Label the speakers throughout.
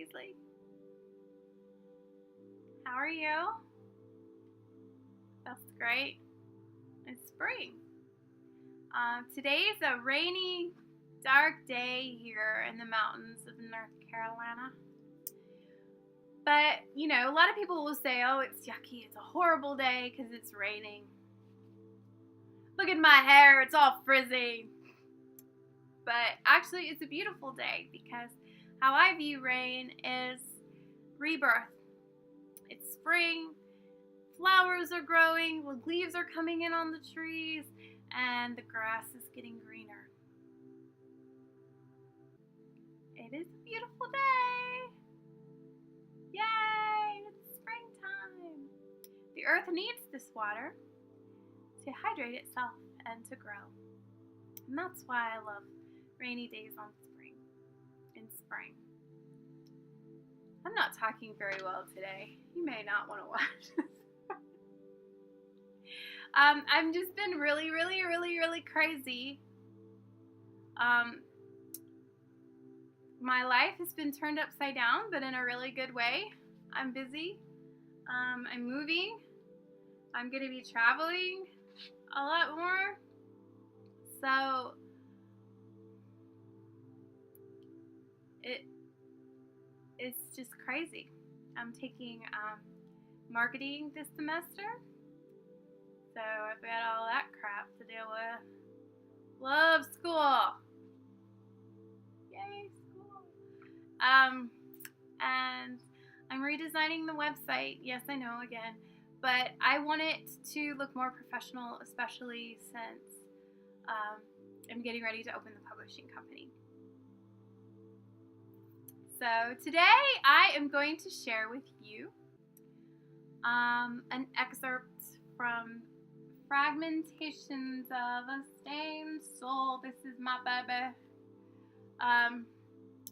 Speaker 1: Paisley. How are you? That's great. It's spring. Today is a rainy, dark day here in the mountains of North Carolina. But, a lot of people will say, oh, it's yucky, it's a horrible day because it's raining. Look at my hair, it's all frizzy. But actually, it's a beautiful day because how I view rain is rebirth. It's spring, flowers are growing, leaves are coming in on the trees, and the grass is getting greener. It is a beautiful day. Yay, it's springtime. The earth needs this water to hydrate itself and to grow. And that's why I love rainy days in spring. I'm not talking very well today. You may not want to watch this. I've just been really crazy. My life has been turned upside down, but in a really good way. I'm busy. I'm moving. I'm going to be traveling a lot more. So it's just crazy. I'm taking marketing this semester. So I've got all that crap to deal with. Love school. Yay, school. And I'm redesigning the website. Yes, I know, again. But I want it to look more professional, especially since I'm getting ready to open the publishing company. So today I am going to share with you an excerpt from Fragmentations of a Stained Soul. This is my baby.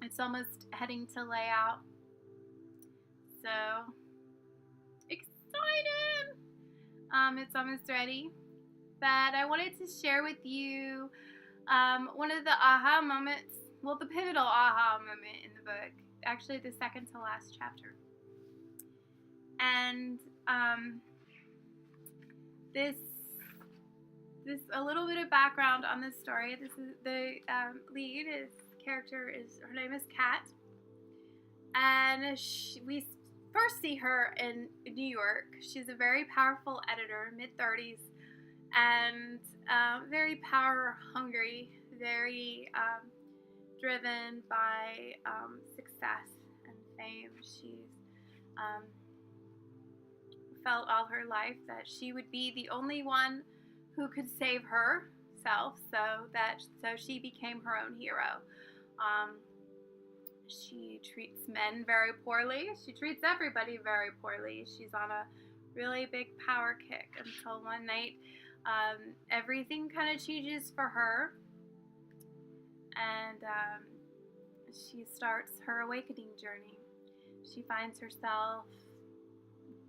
Speaker 1: It's almost heading to layout. So excited! It's almost ready. But I wanted to share with you one of the aha moments, the pivotal aha moment in the book. Actually, the second to last chapter. And this a little bit of background on this story. This is the lead. Her name is Kat, and we first see her in New York. She's a very powerful editor, mid-30s, and very power hungry, very driven by success and fame. She's felt all her life that she would be the only one who could save herself, so she became her own hero. She treats men very poorly. She treats everybody very poorly. She's on a really big power kick until one night everything kind of changes for her, and she starts her awakening journey. She finds herself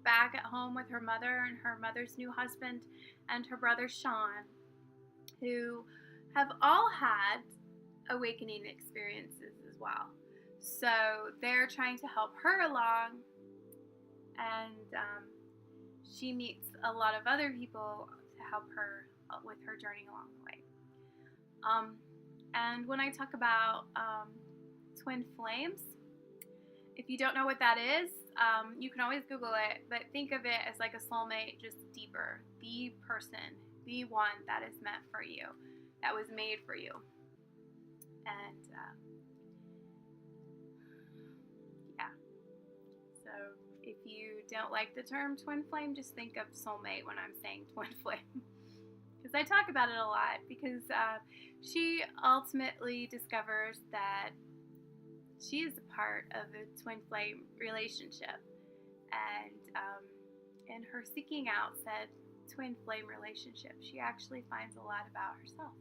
Speaker 1: back at home with her mother and her mother's new husband and her brother Sean, who have all had awakening experiences as well. So they're trying to help her along, and she meets a lot of other people to help her with her journey along the way. And when I talk about twin flames, if you don't know what that is, you can always Google it, but think of it as like a soulmate, just deeper. The person, the one that is meant for you, that was made for you. And so if you don't like the term twin flame, just think of soulmate when I'm saying twin flame. Because I talk about it a lot, because she ultimately discovers that she is a part of a twin flame relationship, and in her seeking out said twin flame relationship, she actually finds a lot about herself.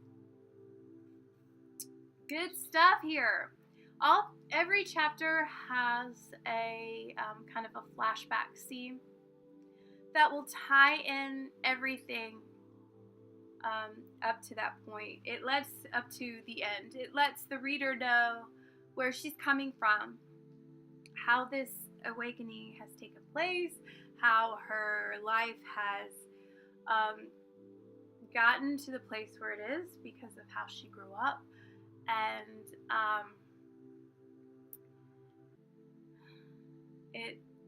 Speaker 1: Good stuff here. Every chapter has a kind of a flashback scene that will tie in everything up to that point. It lets up to the end. It lets the reader know where she's coming from, how this awakening has taken place, how her life has gotten to the place where it is because of how she grew up, and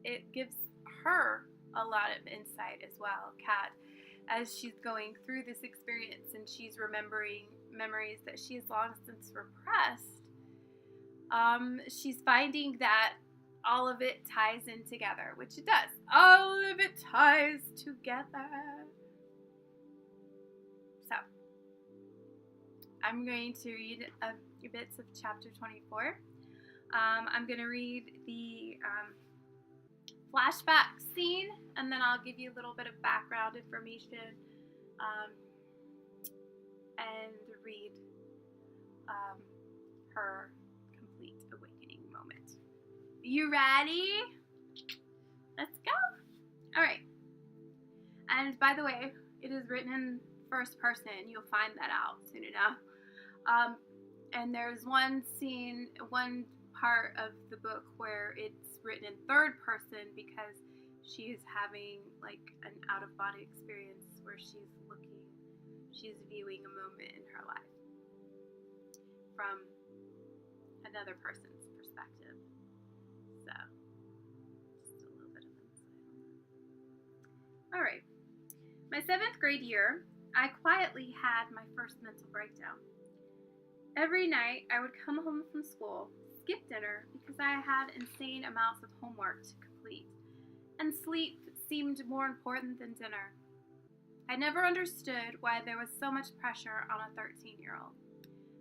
Speaker 1: it gives her a lot of insight as well, Kat, as she's going through this experience and she's remembering memories that she has long since repressed. She's finding that all of it ties in together, which it does. All of it ties together. So, I'm going to read bits of chapter 24. I'm going to read the flashback scene, and then I'll give you a little bit of background information and read her complete awakening moment. You ready? Let's go. All right. And by the way, it is written in first person. You'll find that out soon enough. And there's one scene, one part of the book where it's written in third person because she's having like an out-of-body experience where she's viewing a moment in her life from another person's perspective. So, just a little bit of insight on that. All right. My 7th grade year, I quietly had my first mental breakdown. Every night, I would come home from school, skip dinner because I had insane amounts of homework to complete, and sleep seemed more important than dinner. I never understood why there was so much pressure on a 13-year-old,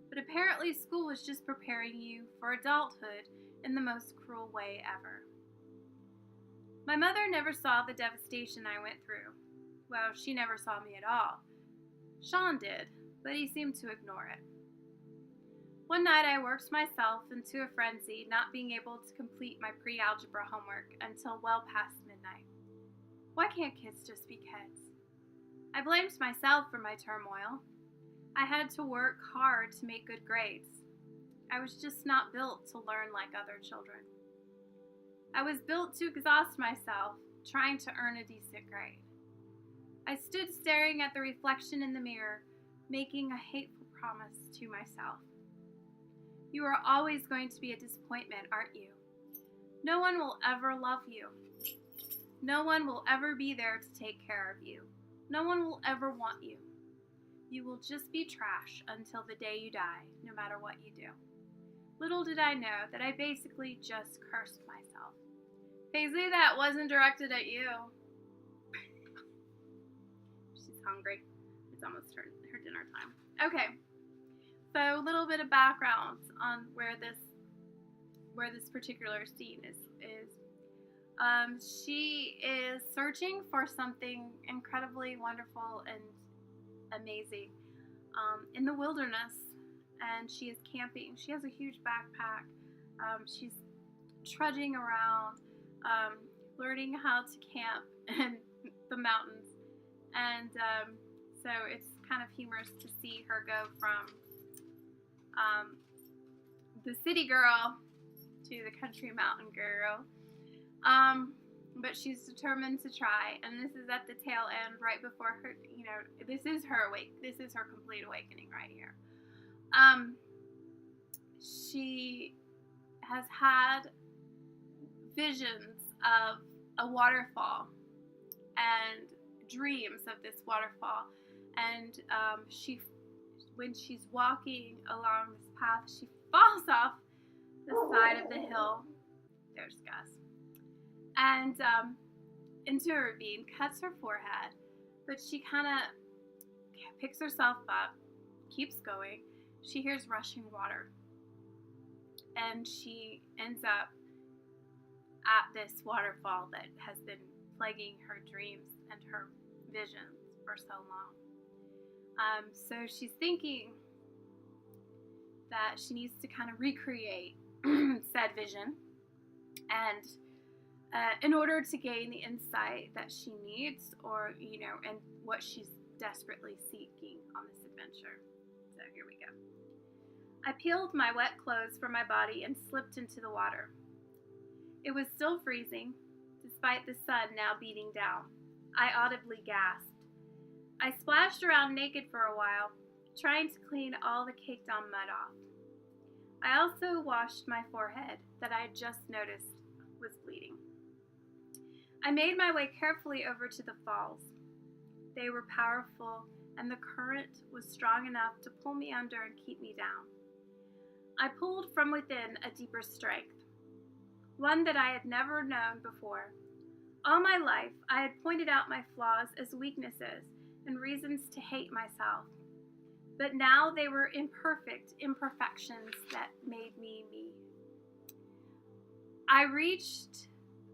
Speaker 1: but apparently school was just preparing you for adulthood in the most cruel way ever. My mother never saw the devastation I went through. Well, she never saw me at all. Sean did, but he seemed to ignore it. One night I worked myself into a frenzy, not being able to complete my pre-algebra homework until well past midnight. Why can't kids just be kids? I blamed myself for my turmoil. I had to work hard to make good grades. I was just not built to learn like other children. I was built to exhaust myself, trying to earn a decent grade. I stood staring at the reflection in the mirror, making a hateful promise to myself. You are always going to be a disappointment, aren't you? No one will ever love you. No one will ever be there to take care of you. No one will ever want you. You will just be trash until the day you die, no matter what you do. Little did I know that I basically just cursed myself. Paisley, that wasn't directed at you. She's hungry. It's almost her dinner time. Okay. So a little bit of background on where this particular scene is. She is searching for something incredibly wonderful and amazing in the wilderness, and she is camping. She has a huge backpack. She's trudging around, learning how to camp in the mountains, and so it's kind of humorous to see her go from the city girl to the country mountain girl. But she's determined to try, and this is at the tail end, right before her, this is her complete awakening right here. She has had visions of a waterfall and dreams of this waterfall, and when she's walking along this path, she falls off the side of the hill. There's Gus. And into a ravine, cuts her forehead, but she kind of picks herself up, keeps going. She hears rushing water, and she ends up at this waterfall that has been plaguing her dreams and her visions for so long. So she's thinking that she needs to kind of recreate said vision, and in order to gain the insight that she needs, or and what she's desperately seeking on this adventure. So here we go. I peeled my wet clothes from my body and slipped into the water. It was still freezing, despite the sun now beating down. I audibly gasped. I splashed around naked for a while, trying to clean all the caked on mud off. I also washed my forehead that I had just noticed was bleeding. I made my way carefully over to the falls. They were powerful, and the current was strong enough to pull me under and keep me down. I pulled from within a deeper strength, one that I had never known before. All my life, I had pointed out my flaws as weaknesses and reasons to hate myself. But now they were imperfect imperfections that made me me. I reached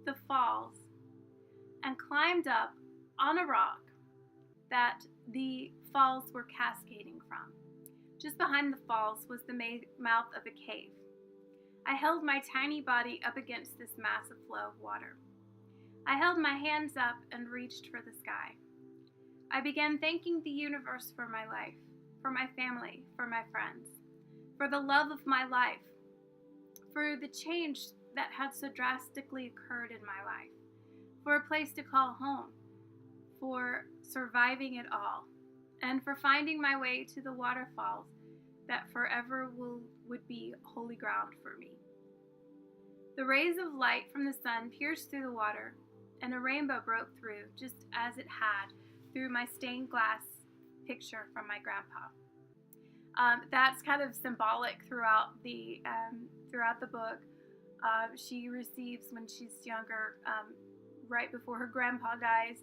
Speaker 1: the falls and climbed up on a rock that the falls were cascading from. Just behind the falls was the mouth of a cave. I held my tiny body up against this massive flow of water. I held my hands up and reached for the sky. I began thanking the universe for my life, for my family, for my friends, for the love of my life, for the change that had so drastically occurred in my life, for a place to call home, for surviving it all, and for finding my way to the waterfalls that forever would be holy ground for me. The rays of light from the sun pierced through the water, and a rainbow broke through, just as it had through my stained glass picture from my grandpa. That's kind of symbolic throughout the book. She receives, when she's younger, right before her grandpa dies,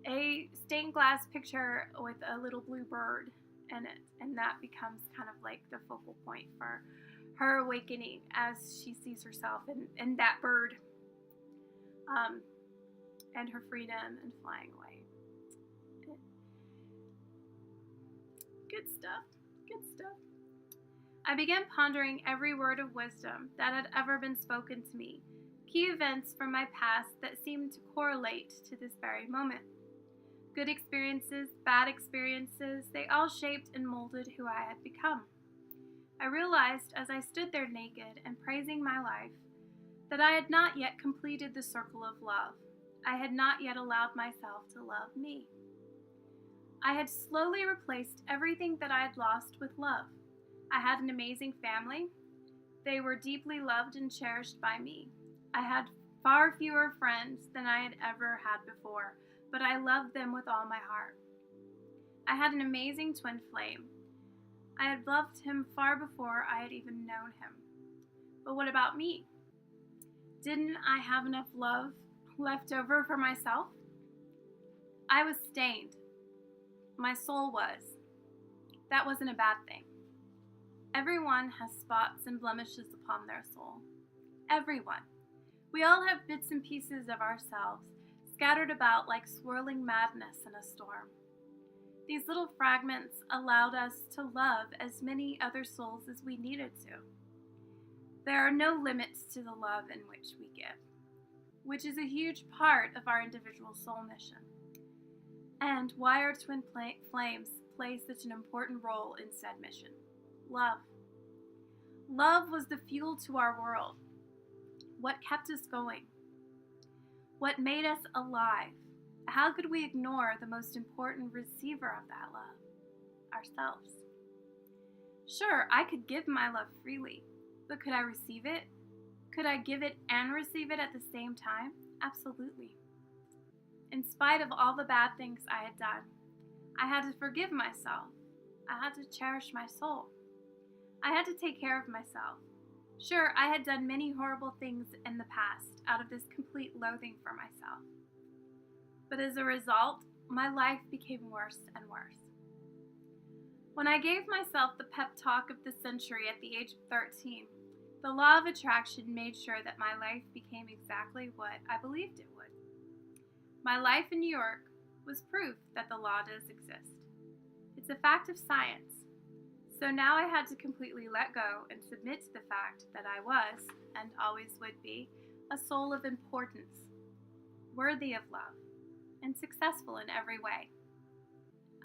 Speaker 1: a stained glass picture with a little blue bird in it, and that becomes kind of like the focal point for her awakening as she sees herself in that bird, and her freedom and flying away. Good stuff. Good stuff. I began pondering every word of wisdom that had ever been spoken to me, key events from my past that seemed to correlate to this very moment. Good experiences, bad experiences, they all shaped and molded who I had become. I realized as I stood there naked and praising my life that I had not yet completed the circle of love. I had not yet allowed myself to love me. I had slowly replaced everything that I had lost with love. I had an amazing family. They were deeply loved and cherished by me. I had far fewer friends than I had ever had before, but I loved them with all my heart. I had an amazing twin flame. I had loved him far before I had even known him. But what about me? Didn't I have enough love left over for myself? I was stained. My soul was. That wasn't a bad thing. Everyone has spots and blemishes upon their soul. Everyone. We all have bits and pieces of ourselves scattered about like swirling madness in a storm. These little fragments allowed us to love as many other souls as we needed to. There are no limits to the love in which we give, which is a huge part of our individual soul mission, and why our twin flames play such an important role in said mission. Love. Love was the fuel to our world. What kept us going? What made us alive? How could we ignore the most important receiver of that love? Ourselves. Sure, I could give my love freely, but could I receive it? Could I give it and receive it at the same time? Absolutely. In spite of all the bad things I had done, I had to forgive myself. I had to cherish my soul. I had to take care of myself. Sure, I had done many horrible things in the past out of this complete loathing for myself. But as a result, my life became worse and worse. When I gave myself the pep talk of the century at the age of 13, the law of attraction made sure that my life became exactly what I believed it would. My life in New York was proof that the law does exist. It's a fact of science. So now I had to completely let go and submit to the fact that I was, and always would be, a soul of importance, worthy of love, and successful in every way.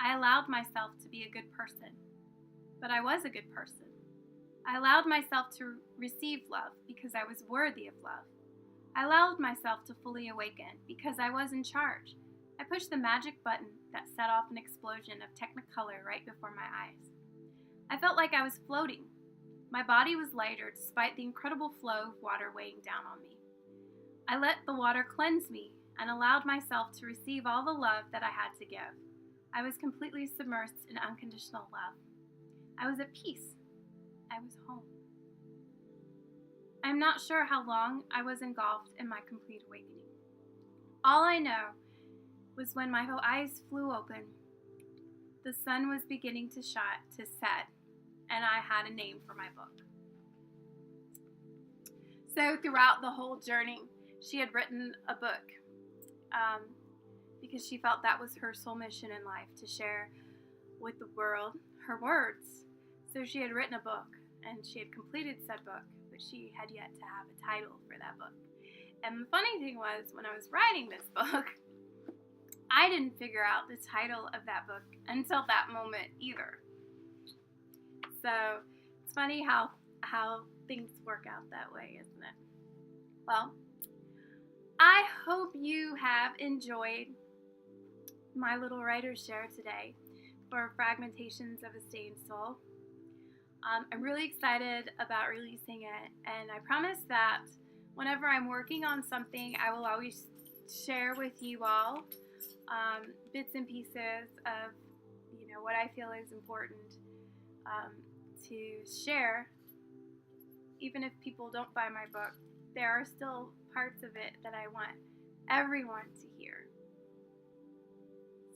Speaker 1: I allowed myself to be a good person, but I was a good person. I allowed myself to receive love because I was worthy of love. I allowed myself to fully awaken because I was in charge. I pushed the magic button that set off an explosion of technicolor right before my eyes. I felt like I was floating. My body was lighter despite the incredible flow of water weighing down on me. I let the water cleanse me and allowed myself to receive all the love that I had to give. I was completely submersed in unconditional love. I was at peace. I was home. I'm not sure how long I was engulfed in my complete awakening. All I know was when my eyes flew open, the sun was beginning to set, and I had a name for my book. So throughout the whole journey, she had written a book because she felt that was her soul mission in life, to share with the world her words. So she had written a book, and she had completed said book, but she had yet to have a title for that book. And the funny thing was, when I was writing this book, I didn't figure out the title of that book until that moment either. So it's funny how things work out that way, isn't it? Well, I hope you have enjoyed my little writer's share today for Fragmentations of a Stained Soul. I'm really excited about releasing it, and I promise that whenever I'm working on something, I will always share with you all bits and pieces of what I feel is important to share. Even if people don't buy my book, there are still parts of it that I want everyone to hear.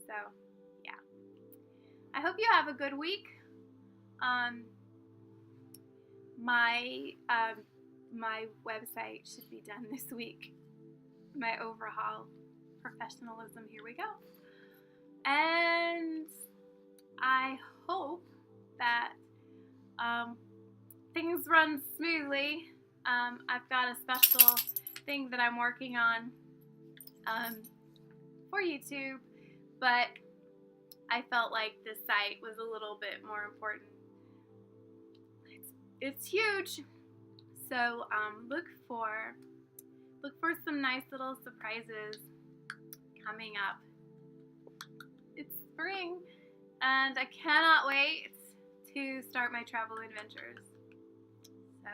Speaker 1: So, yeah. I hope you have a good week. My website should be done this week. My overhaul, professionalism, here we go. And I hope that things run smoothly. I've got a special thing that I'm working on for YouTube, but I felt like this site was a little bit more important. It's huge, so look for some nice little surprises coming up. It's spring, and I cannot wait to start my travel adventures. So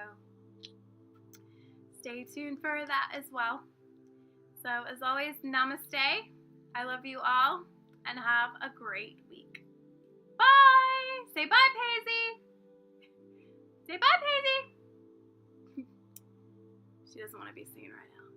Speaker 1: stay tuned for that as well. So as always, namaste. I love you all, and have a great week. Bye. Say bye, Paisy. Say bye, Paisy. She doesn't want to be seen right now.